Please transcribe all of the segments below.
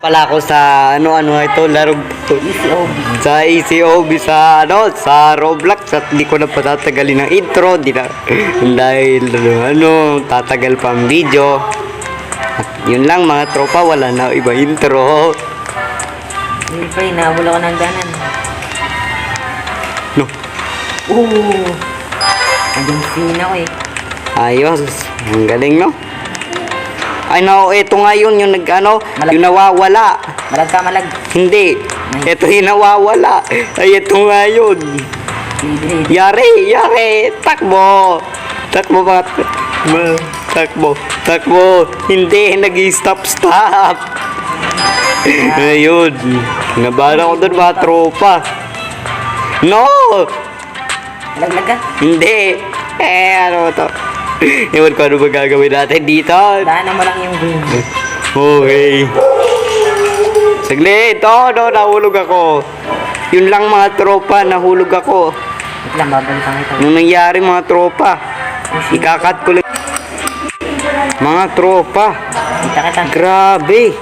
Pala ako sa ano ito laro sa ECOB sa Roblox at hindi ko na patatagalin ng intro dahil tatagal pa ang video at yun lang mga tropa, wala na iba intro. Hindi pa, inaabol ako ng danan. No. Hanggang sina ko eh. Ayos, ang galing no. Ay no, ito nga yun yung yung nawawala. Malag ka, malag. Hindi, ito yung nawawala. Ay ito nga yun. Yari, takbo. Takbo ba? Takbo. Hindi, nag-stop. Ayun, nabala ko doon mga tropa. No! Laglag ka? Hindi. Ano to? Ewan ko ano ba gagawin natin dito. Daanan mo lang yung green. Okay. Saglit. Nahulog ako. Yun lang mga tropa, nahulog ako. Wait lang, babalikan ito. Anong nangyari mga tropa? Ikakat ko lang. Mga tropa. Kita. Grabe.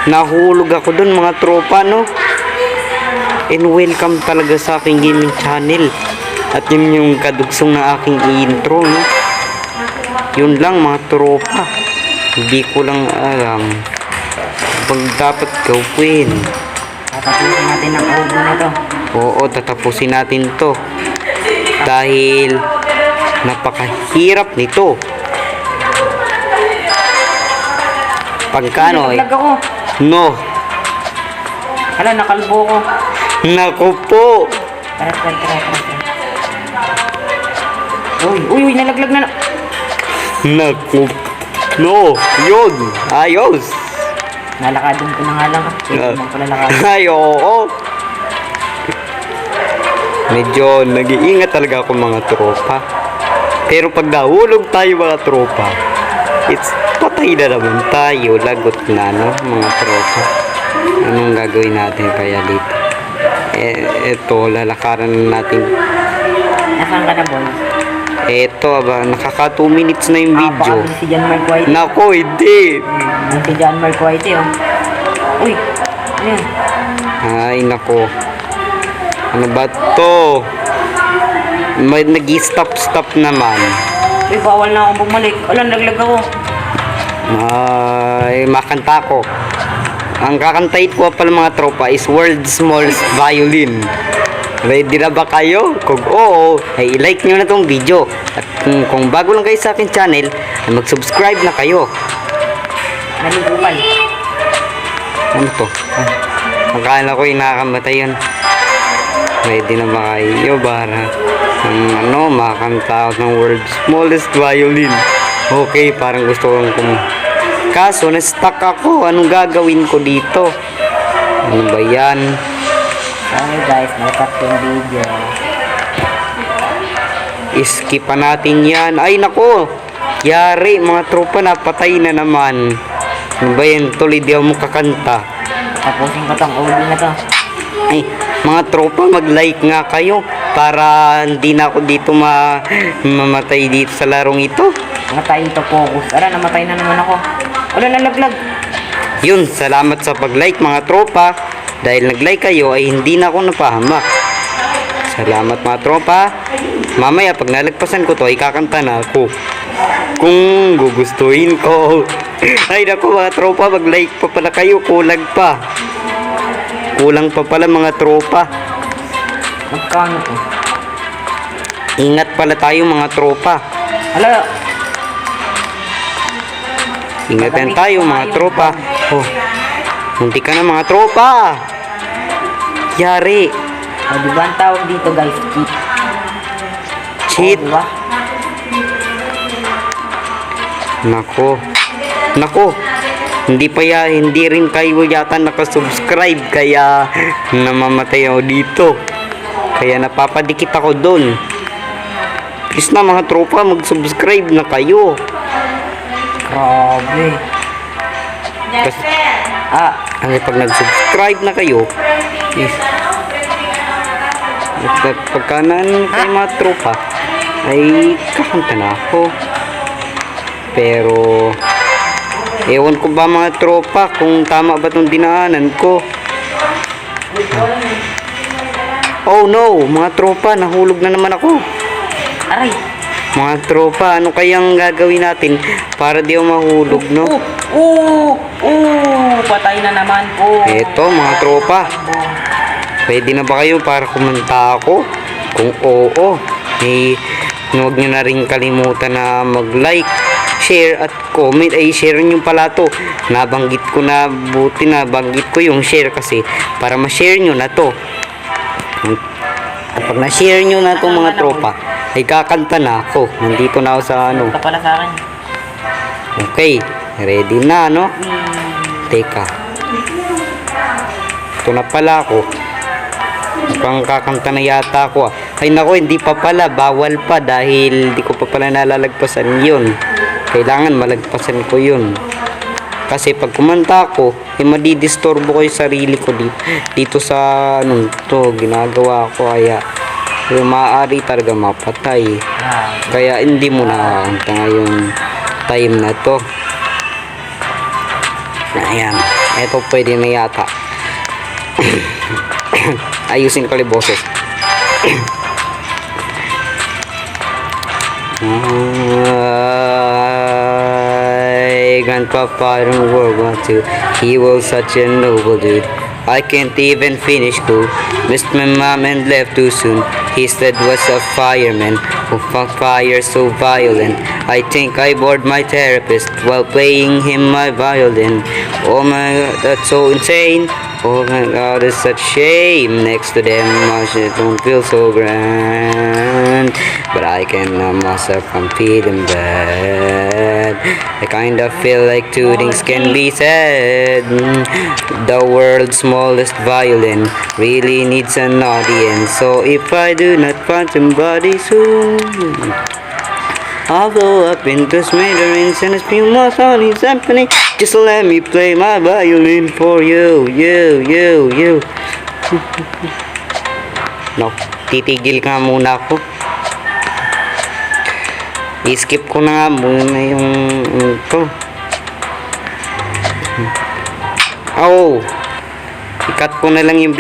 Nahulog ako dun mga tropa, no? And welcome talaga sa aking gaming channel. At yun yung kadugsong na aking intro, no? Yun lang mga tropa. Hindi ko lang alam pag dapat gawin. Tatapusin natin ang audio na to. Oo, tatapusin natin to. Dahil napakahirap nito. Pagkano eh? Naglag ako. No. Hala, nakalbo ko. Naku po. Tara. Uy, nalaglag na. Naku. No. Yun. Ayos. Nalakadin ko na nga lang. Naman pala lakadin. Ay, oo. Medyo nag-iingat talaga ako mga tropa. Pero pag nahulog tayo mga tropa, patay na naman tayo. Lagot na, no, mga tropa. Anong gagawin natin kaya dito? Eto, lalakaran natin. Nasaan ka na, boy? Eto, nakaka 2 minutes na yung video. Baka si John Mark White. Nako, hindi. Si John Mark White, oh. Uy, ano yun? Ay, nako. Ano ba to? May nag-stop naman. Uy, bawal na akong bumalik. Wala, naglag ako. Ay, makanta ko. Ang kakantahin ko pala mga tropa is World's Smallest Violin. Ready na ba kayo? Kung oo, ay i-like nyo na tong video. At kung bago lang kayo sa akin channel, ay mag-subscribe na kayo. Naligupan. Ano to? Akala ko yung nakakamatay yun. Ready na ba kayo para makakanta ako ng World's Smallest Violin? Okay, parang gusto kong kaso na-stuck ako. Anong gagawin ko dito? Ano ba yan? Okay guys, nakat yung video. Skip pa natin yan. Ay nako, yari mga tropa, napatay na naman. Ano ba yan? Tuloy di ako makakanta. Tapusin ko tong audio na to. Ay, mga tropa, mag-like nga kayo para hindi na ako dito mamatay dito sa larong ito. Namatay ito, focus. Ara, namatay na naman ako. Wala, nalaglag. Yun, salamat sa pag-like mga tropa. Dahil nag-like kayo ay hindi na ako napahamak. Salamat mga tropa. Mamaya pag nalagpasan ko to ay kakanta na ako. Kung gugustuhin ko. Ay naku mga tropa, mag-like pa pala kayo. Kulang pa pala mga tropa. Magkano to? Ingat pala tayo mga tropa. Hala. Ingatan tayo mga tropa. Oh, munti ka na mga tropa. Yari. O, diba ang tawag dito guys? Cheat. O, diba? Nako. Hindi rin kayo yata nakasubscribe kaya namamatay ako dito. Kaya napapadikit ako doon. Please na mga tropa, mag-subscribe na kayo. Grabe. Kasi pag nag-subscribe na kayo, pagkanan kay mga tropa, ay kakanta na ako. Pero Ewan ko ba mga tropa kung tama ba itong dinaanan ko. Oh no, mga tropa, nahulog na naman ako. Aray. Mga tropa, ano kayang gagawin natin para di ako mahulog, no? Patay na naman po. Eto mga tropa, pwede na ba kayo para kumanta ako? Kung oo, eh, huwag nyo na rin kalimutan na mag-like, share at comment. Ay, share nyo pala to. Nabanggit ko na, buti na banggit ko yung share kasi para ma-share nyo na to. Kapag na-share nyo na to mga tropa, ay kakanta na ako. Nandito na ako sa ano. Ito pala sa akin. Okay, ready na, no? Teka. Ito na pala ako. Mukhang kakanta na yata ako. Ay nako, hindi pa pala. Bawal pa dahil hindi ko pa pala nalalagpasan yun. Kailangan malagpasan ko yun. Kasi pag kumanta ako, eh madidisturbo ko yung sarili ko dito sa anong to ginagawa ko. Kaya maaari talaga mapatay. Kaya hindi mo nakakanta ngayon time na to. Ayan. Ito pwede na yata. Ayusin ko yung boses. Grandpapa in World War II, he was such a noble dude. I can't even finish school. Missed my mom and left too soon. His dad was a fireman who fought fire so violent. I think I bored my therapist while playing him my violin. Oh my god, that's so insane. Oh my god, it's such shame. Next to them, I don't feel so grand. But I can numb myself from feeling bad. I kinda feel like two things can be said. The world's smallest violin really needs an audience. So if I do not find somebody soon, I'll blow up into smithereens and spew my Sony symphony. Just let me play my violin for you, you. No, titigil ka muna ako. I-skip ko na nga muna yung ito. Oh, ikat ko na lang yung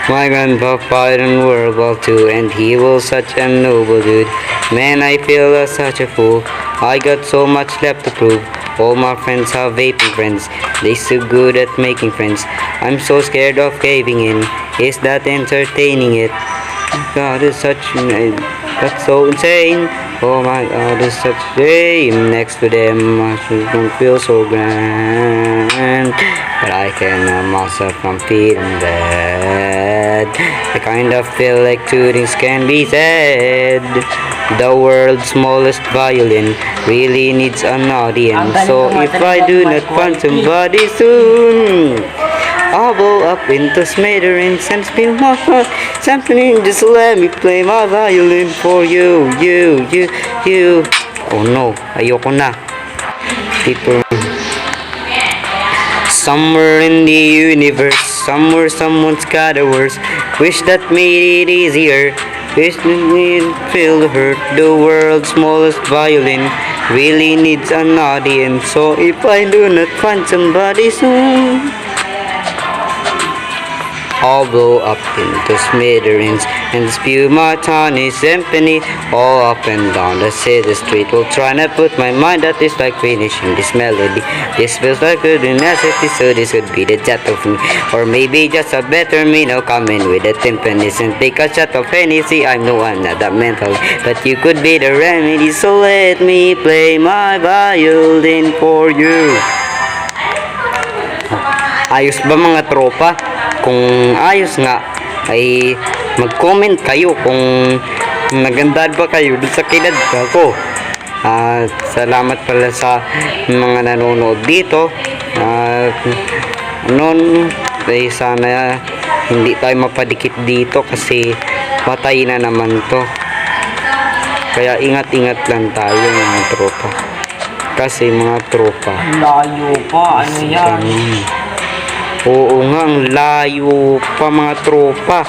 My grandpapa in World War II, and he was such a noble dude. Man, I feel such a fool. I got so much left to prove. All my friends are vaping friends. They so good at making friends. I'm so scared of caving in. Is that entertaining it? God is such that's so insane. Oh my god, it's such shame. Next to them, I don't feel so grand. But I can myself from feeling bad. I kind of feel like two things can be said. The world's smallest violin really needs an audience. So if I do not find somebody soon, I'll blow up into smithereens and spill my heart symphony. Just let me play my violin for you. Oh no, ayoko na. People. Somewhere in the universe, somewhere someone's got a worse. Wish that made it easier. Wish that made it feel the hurt. The world's smallest violin really needs an audience. So if I do not find somebody soon, I'll blow up into smithereens and spew my tiny symphony all up and down the city street. Will try to put my mind at this like finishing this melody. This feels like a necessity, so this could be the death of me. Or maybe just a better me now coming with the timpanis and take a shot of Hennessy. I know I'm not that mental, but you could be the remedy. So let me play my violin for you. Ayos ba mga tropa? Kung ayos nga, ay mag-comment kayo kung nagandaan ba kayo dun sa kinanta ko. At salamat pala sa mga nanonood dito. At noon, ay sana hindi tayo mapadikit dito kasi patay na naman to. Kaya ingat-ingat lang tayo mga tropa. Kasi mga tropa, Layo pa, ano yan? oo nga, ang layo pa mga tropa.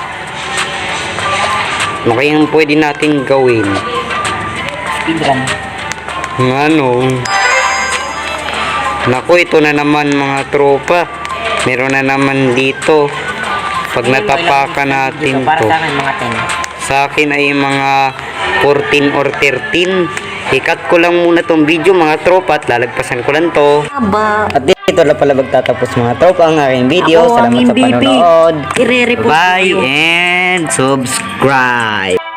Ano kayang pwede natin gawin? Speedrun. Ano? Naku, ito na naman mga tropa. Meron na naman dito. Pag natapakan natin Para to. sa akin, mga 10. Sa akin ay mga 14 or 13. I-cut ko lang muna tong video mga tropa at lalagpasan ko lang to. Aba. At dito na pala magtatapos mga tropa ang aking video. Ako ang Salamat sa MVP. panonood. Ire-repost ko Bye kayo. and subscribe.